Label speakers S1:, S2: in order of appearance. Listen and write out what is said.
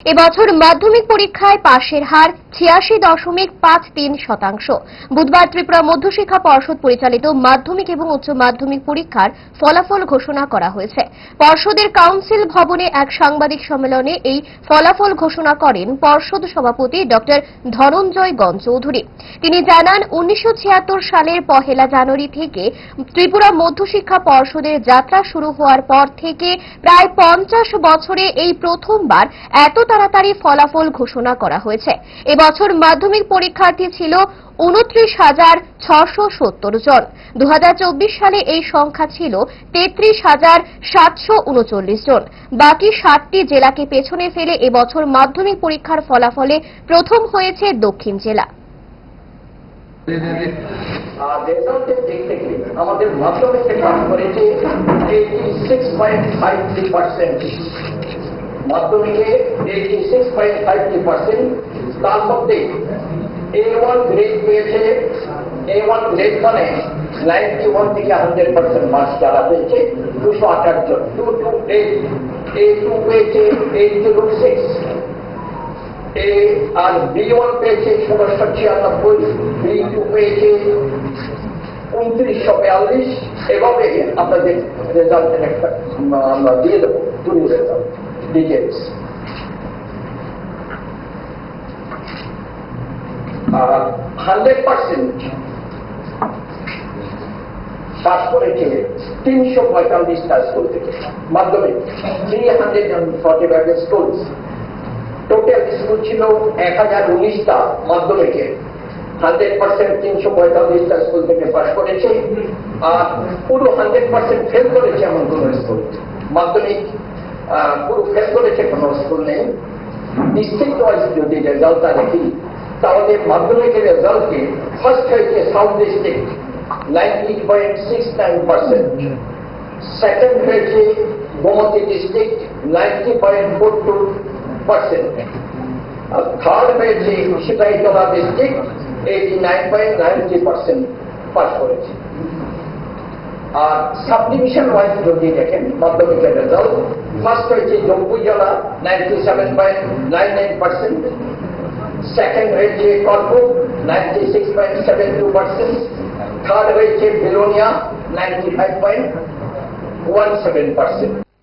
S1: এবছর মাধ্যমিক পরীক্ষায় পাশের হার ৮৬.৫৩%। বুধবার ত্রিপুরা মধ্যশিক্ষা পর্ষদ পরিচালিত মাধ্যমিক এবং উচ্চ মাধ্যমিক পরীক্ষার ফলাফল ঘোষণা করা হয়েছে। পর্ষদের কাউন্সিল ভবনে এক সাংবাদিক সম্মেলনে এই ফলাফল ঘোষণা করেন পর্ষদ সভাপতি ড ধনঞ্জয় গণ চৌধুরী। তিনি জানান, ১৯৭৬ সালের ১ জানুয়ারি থেকে ত্রিপুরা মধ্যশিক্ষা পর্ষদের যাত্রা শুরু হওয়ার পর থেকে প্রায় ৫০ বছরে এই প্রথমবার এত তাড়াতাড়ি ফলাফল ঘোষণা করা হয়েছে। এবছর মাধ্যমিক পরীক্ষার্থী ছিল ২৯,৬৭০ জন। ২০২৪ সালে এই সংখ্যা ছিল ৩৩,৭৩৯ জন। বাকি ৭টি জেলাকে পেছনে ফেলে এবছর মাধ্যমিক পরীক্ষার ফলাফলে প্রথম হয়েছে দক্ষিণ জেলা।
S2: আমাদের মাধ্যমিকে পাস করেছে 86.53%, মাধ্যমিকে 86.53%। তার মধ্যে A1 গ্রেড পেয়েছে। A1 গ্রেড মানে 91 থেকে 100% মার্কস যারা পেয়েছে 258 জন। 228 A2 পেয়েছে 806, আর B1 পেয়েছে ১৬৯৬, B2 পেয়েছে ২৯৪২। এভাবে আপনাদের রেজাল্টের একটা আমরা দিয়ে দেবো পুরো রেজাল্ট ডিটেলস। 100% পাস করেছে ৩৪৫টা স্কুল থেকে মাধ্যমিক, 345 স্কুলস। টোটাল স্কুল ছিল ১০১৯টা মাধ্যমিকে। 100% ৩৪৫টা স্কুল থেকে পাস করেছে, আর পুরো 100% ফেল করেছে এমন কোন স্কুল, মাধ্যমিক পুরো ফেল করেছে কোন স্কুল নেই। ডিস্ট্রিক্ট ওয়াইজ যদি রেজাল্টটা দেখি তাহলে মাধ্যমিকের রেজাল্টে ফার্স্ট হয়েছে সাউথ ডিস্ট্রিক্ট 90.69%, সেকেন্ড হয়েছে গোমতী ডিস্ট্রিক্ট 90.42%, আর থার্ড হয়েছে সিপাহীজলা ডিস্ট্রিক্ট 89.90% পাস করেছে। আর সাব ডিভিশন ওয়াইজ যদি দেখেন মাধ্যমিকের রেজাল্ট, ফার্স্ট হয়েছে জম্পুই জেলা 97.99%, সেকেন্ড হয়েছে করপুর 96.72%, থার্ড হয়েছে বিলোনিয়া 95.17%।